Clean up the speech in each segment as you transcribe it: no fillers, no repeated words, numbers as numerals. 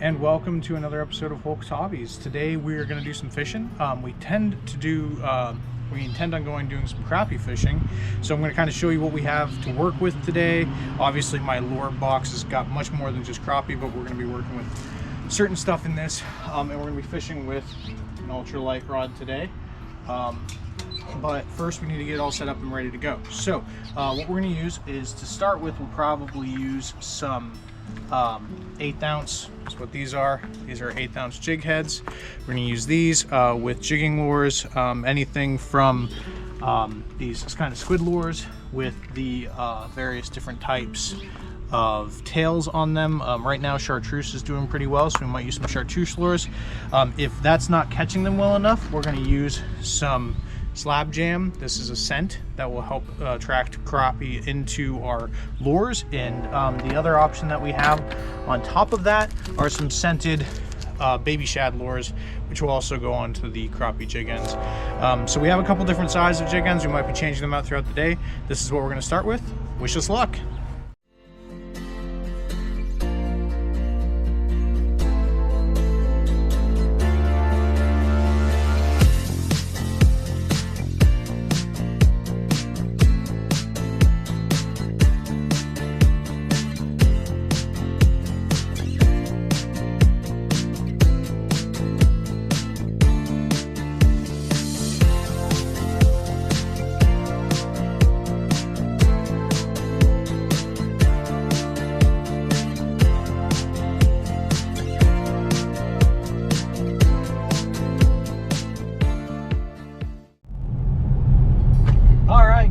and welcome to another episode of Holc's Hobbies. Today we are going to do some fishing. We intend on doing some crappie fishing, so I'm going to kind of show you what we have to work with today. Obviously my lure box has got much more than just crappie, but we're going to be working with certain stuff in this, and we're going to be fishing with an ultralight rod today. But first we need to get it all set up and ready to go. So what we're going to use is, to start with, we'll probably use some 1/8 ounce. That's what these are. These are 1/8 ounce jig heads. We're going to use these with jigging lures, anything from these kind of squid lures with the various different types of tails on them. Right now chartreuse is doing pretty well, so we might use some chartreuse lures. If that's not catching them well enough, we're going to use some slab jam. This is a scent that will help attract crappie into our lures, and the other option that we have on top of that are some scented baby shad lures, which will also go onto the crappie jig ends. So we have a couple different sizes of jig ends. We might be changing them out throughout the day. This is what we're going to start with. Wish us luck.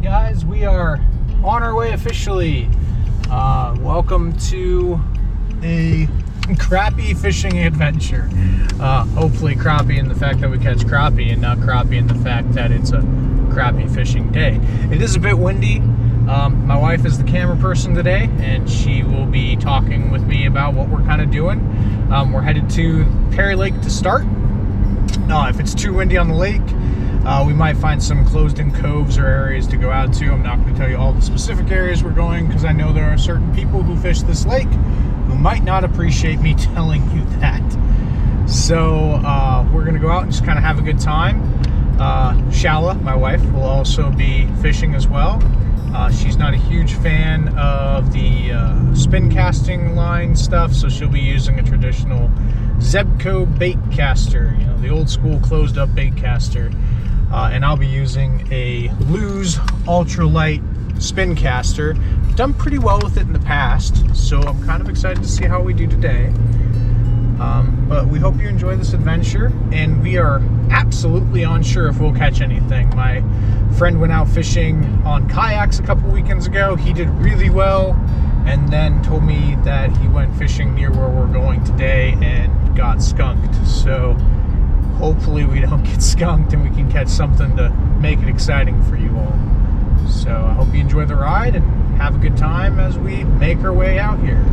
Guys, we are on our way officially. Welcome to a crappie fishing adventure. Hopefully crappie in the fact that we catch crappie, and not crappie in the fact that it's a crappie fishing day. It is a bit windy. My wife is the camera person today, and she will be talking with me about what we're kind of doing. We're headed to Perry Lake to start. If it's too windy on the lake, we might find some closed-in coves or areas to go out to. I'm not going to tell you all the specific areas we're going, because I know there are certain people who fish this lake who might not appreciate me telling you that. So we're going to go out and just kind of have a good time. Shala, my wife, will also be fishing as well. She's not a huge fan of the spin casting line stuff, so she'll be using a traditional Zebco bait caster, you know, the old school closed up bait caster. And I'll be using a Lew's ultralight spin caster. I've done pretty well with it in the past, so I'm kind of excited to see how we do today. But we hope you enjoy this adventure, and we are absolutely unsure if we'll catch anything. My friend went out fishing on kayaks a couple weekends ago. He did really well, and then told me that he went fishing near where we're going today and got skunked. So hopefully we don't get skunked and we can catch something to make it exciting for you all. So I hope you enjoy the ride and have a good time as we make our way out here.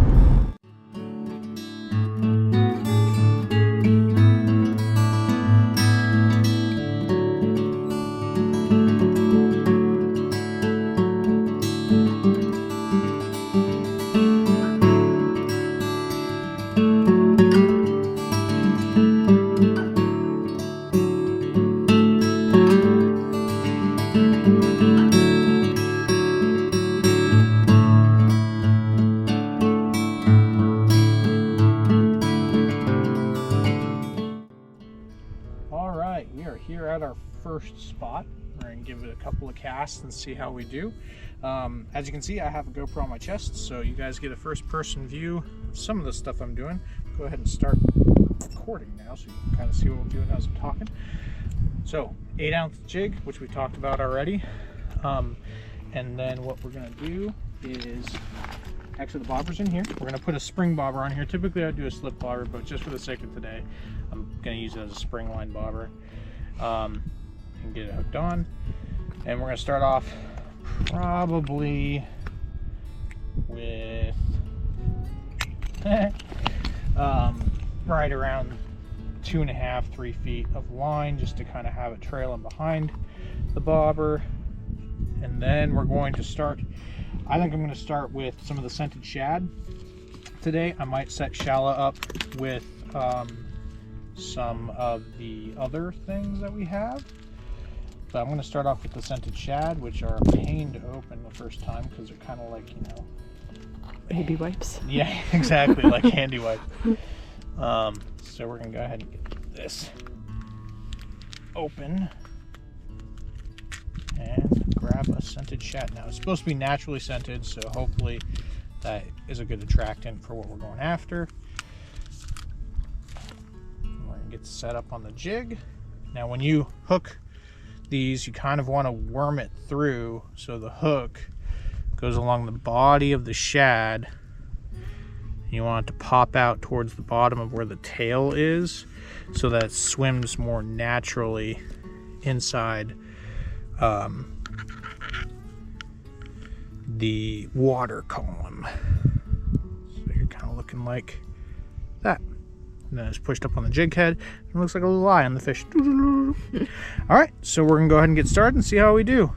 We are here at our first spot. We're going to give it a couple of casts and see how we do. As you can see, I have a GoPro on my chest, so you guys get a first-person view of some of the stuff I'm doing. Go ahead and start recording now so you can kind of see what I'm doing as I'm talking. So 1/8 ounce jig, which we talked about already. And then what we're going to do is, actually the bobber's in here. We're going to put a spring bobber on here. Typically I do a slip bobber, but just for the sake of today, I'm going to use it as a spring line bobber. And get it hooked on. And we're going to start off probably with right around 2.5 to 3 feet of line, just to kind of have it trailing behind the bobber. And then we're going to start, I think I'm going to start with some of the scented shad today. I might set shallow up with some of the other things that we have. But I'm going to start off with the scented shad, which are a pain to open the first time because they're kind of like, you know, baby wipes. Yeah, exactly, like handy wipes. So we're going to go ahead and get this open and grab a scented shad. Now, it's supposed to be naturally scented, so hopefully that is a good attractant for what we're going after. We're going to get set up on the jig. Now, when you hook these, you kind of want to worm it through so the hook goes along the body of the shad. You want it to pop out towards the bottom of where the tail is so that it swims more naturally inside the water column. So you're kind of looking like that. And then it's pushed up on the jig head. It looks like a little eye on the fish. All right, so we're gonna go ahead and get started and see how we do.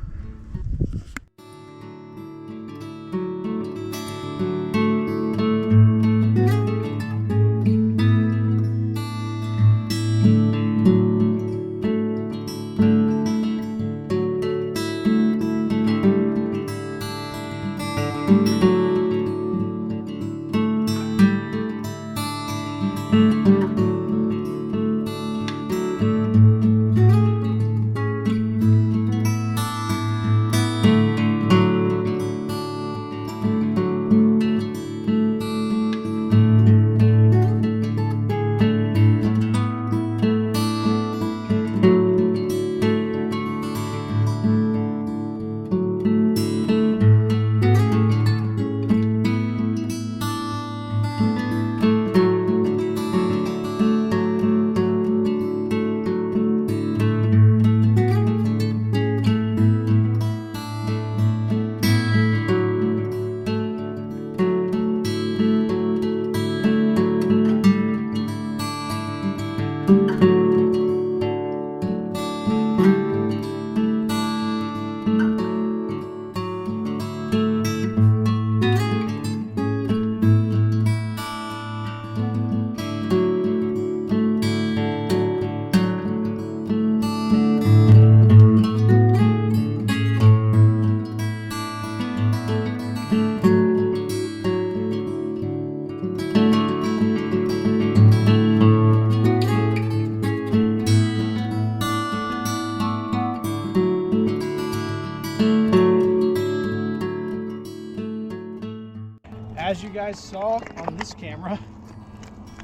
As you guys saw on this camera,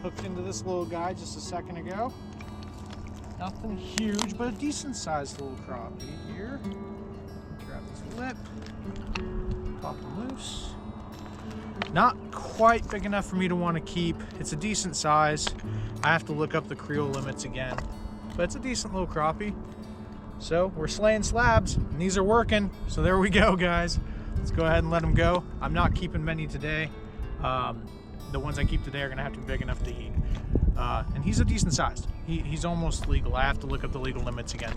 hooked into this little guy just a second ago. Nothing huge, but a decent sized little crappie here. Grab this lip, pop him loose. Not quite big enough for me to want to keep. It's a decent size. I have to look up the creel limits again, but it's a decent little crappie. So we're slaying slabs, and these are working. So there we go, guys. Let's go ahead and let them go. I'm not keeping many today. The ones I keep today are gonna have to be big enough to eat. And he's a decent size. He's almost legal. I have to look up the legal limits again.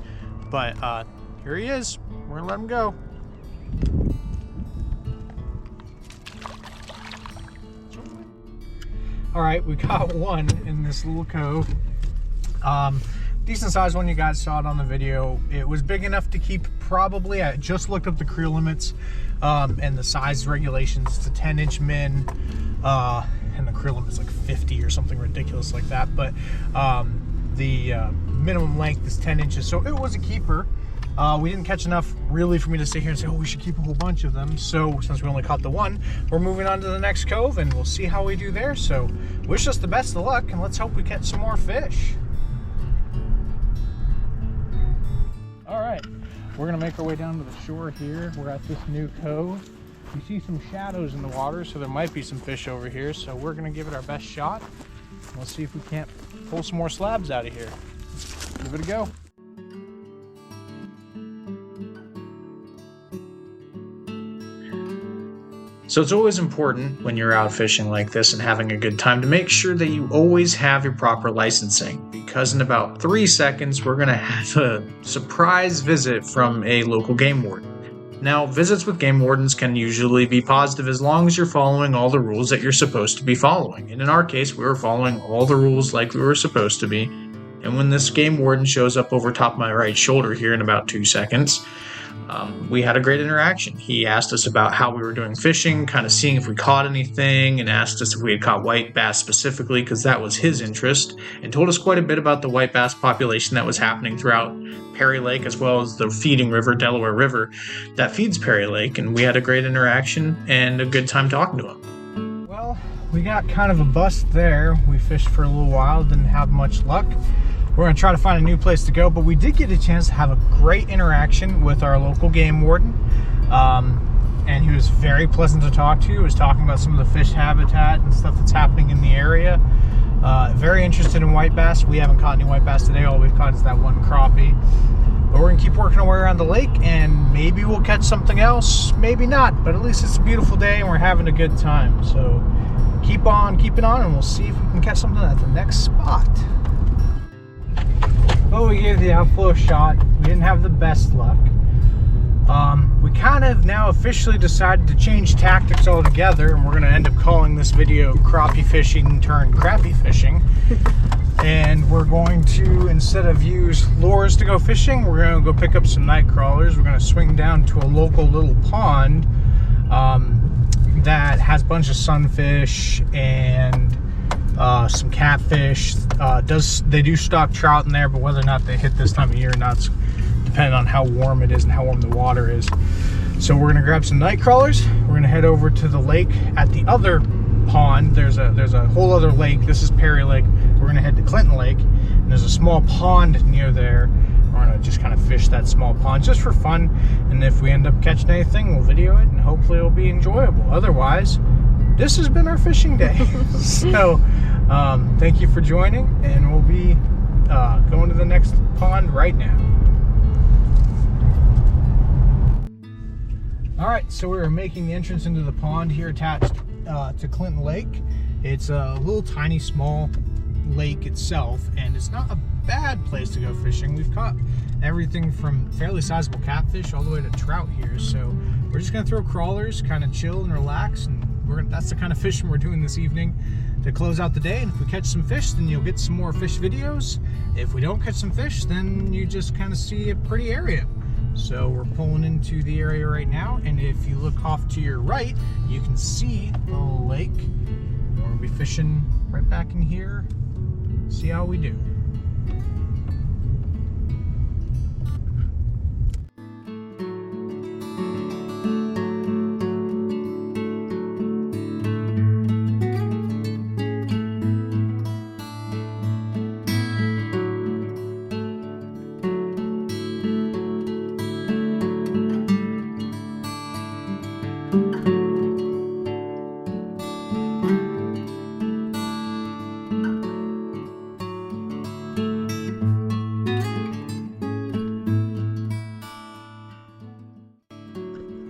But here he is. We're gonna let him go. All right, we got one in this little cove. Decent sized one, you guys saw it on the video. It was big enough to keep probably. I just looked up the creel limits and the size regulations. It's a 10-inch min, and the creel limit is like 50 or something ridiculous like that. But the minimum length is 10 inches, so it was a keeper. We didn't catch enough really for me to sit here and say, oh, we should keep a whole bunch of them. So since we only caught the one, we're moving on to the next cove and we'll see how we do there. So wish us the best of luck and let's hope we catch some more fish. All right, we're gonna make our way down to the shore here. We're at this new cove. You see some shadows in the water, so there might be some fish over here. So we're gonna give it our best shot. We'll see if we can't pull some more slabs out of here. Give it a go. So it's always important when you're out fishing like this and having a good time to make sure that you always have your proper licensing, because in about 3 seconds we're going to have a surprise visit from a local game warden. Now, visits with game wardens can usually be positive as long as you're following all the rules that you're supposed to be following. And in our case, we were following all the rules like we were supposed to be. And when this game warden shows up over top my right shoulder here in about 2 seconds, we had a great interaction. He asked us about how we were doing fishing, kind of seeing if we caught anything, and asked us if we had caught white bass specifically because that was his interest, and told us quite a bit about the white bass population that was happening throughout Perry Lake as well as the feeding river, Delaware River, that feeds Perry Lake, and we had a great interaction and a good time talking to him. Well, we got kind of a bust there. We fished for a little while, didn't have much luck. We're going to try to find a new place to go, but we did get a chance to have a great interaction with our local game warden. And he was very pleasant to talk to. He was talking about some of the fish habitat and stuff that's happening in the area. Very interested in white bass. We haven't caught any white bass today. All we've caught is that one crappie. But we're going to keep working our way around the lake, and maybe we'll catch something else, maybe not. But at least it's a beautiful day, and we're having a good time. So keep on keeping on, and we'll see if we can catch something at the next spot. Well, we gave the outflow a shot. We didn't have the best luck. We kind of now officially decided to change tactics altogether, and we're going to end up calling this video crappie fishing turned crappie fishing. And we're going to, instead of use lures to go fishing, we're going to go pick up some night crawlers. We're going to swing down to a local little pond that has a bunch of sunfish and some catfish. They do stock trout in there, but whether or not they hit this time of year or not depending on how warm it is and how warm the water is. So we're gonna grab some night crawlers. We're gonna head over to the lake at the other pond. There's a whole other lake. This is Perry Lake. We're gonna head to Clinton Lake, and there's a small pond near there. We're gonna just kind of fish that small pond just for fun, and if we end up catching anything, we'll video it, and hopefully it'll be enjoyable. Otherwise, this has been our fishing day. So thank you for joining, and we'll be going to the next pond right now. All right, so we're making the entrance into the pond here attached to Clinton Lake. It's a little tiny small lake itself, and it's not a bad place to go fishing. We've caught everything from fairly sizable catfish all the way to trout here, so we're just gonna throw crawlers, kind of chill and relax, and that's the kind of fishing we're doing this evening to close out the day. And if we catch some fish, then you'll get some more fish videos. If we don't catch some fish, then you just kind of see a pretty area. So we're pulling into the area right now, and if you look off to your right, you can see the lake. We're gonna be fishing right back in here, see how we do.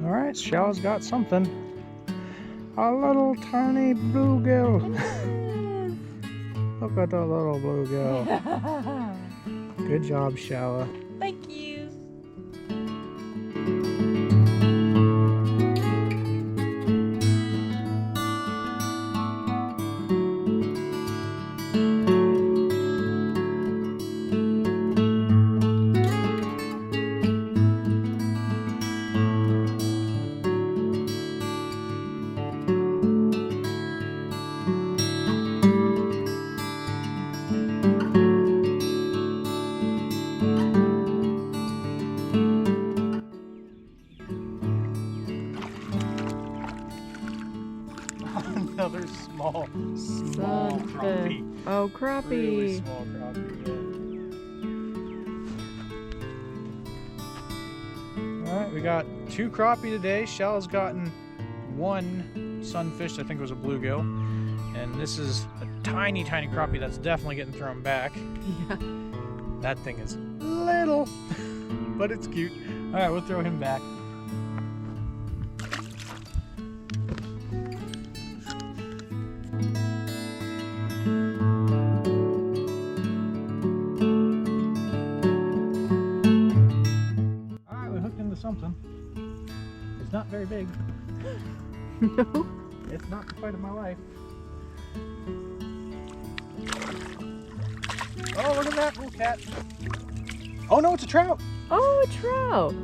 All right, Shell's got something. A little tiny bluegill. Look at the little bluegill. Good job, Shella. Thank you. Another small Sunfish. crappie. Oh, crappie. Really small crappie. Yeah. All right, we got 2 crappie today. Shell has gotten 1 sunfish. I think it was a bluegill, and this is a tiny, tiny crappie that's definitely getting thrown back. Yeah. That thing is little, but it's cute. All right, we'll throw him back. Something. It's not very big. No. It's not the fight of my life. Oh, look at that little cat. Oh no, it's a trout. Oh, a trout.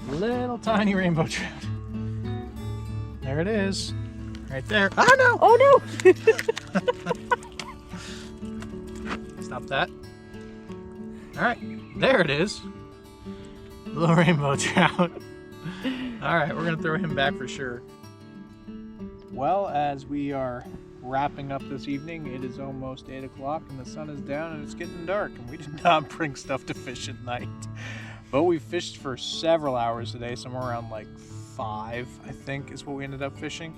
Little tiny rainbow trout. There it is. Right there. Oh no! Oh no! Stop that. Alright, there it is. Little rainbow trout. Alright, we're gonna throw him back for sure. Well, as we are wrapping up this evening, it is almost 8 o'clock and the sun is down and it's getting dark, and we did not bring stuff to fish at night. But we fished for several hours today, somewhere around like 5, I think, is what we ended up fishing.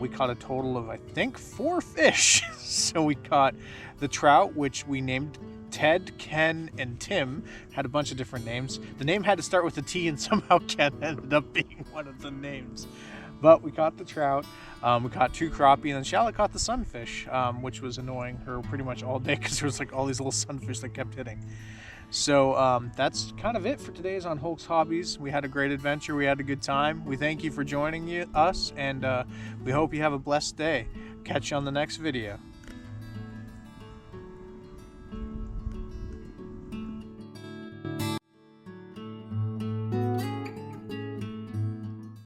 We caught a total of, I think, 4 fish. So we caught the trout, which we named Ted, Ken, and Tim. Had a bunch of different names. The name had to start with a T, and somehow Ken ended up being one of the names. But we caught the trout. We caught 2 crappie, and then Charlotte caught the sunfish, which was annoying her pretty much all day because there was like all these little sunfish that kept hitting. So that's kind of it for today's on Holc's Hobbies. We had a great adventure. We had a good time. We thank you for joining us, and we hope you have a blessed day. Catch you on the next video.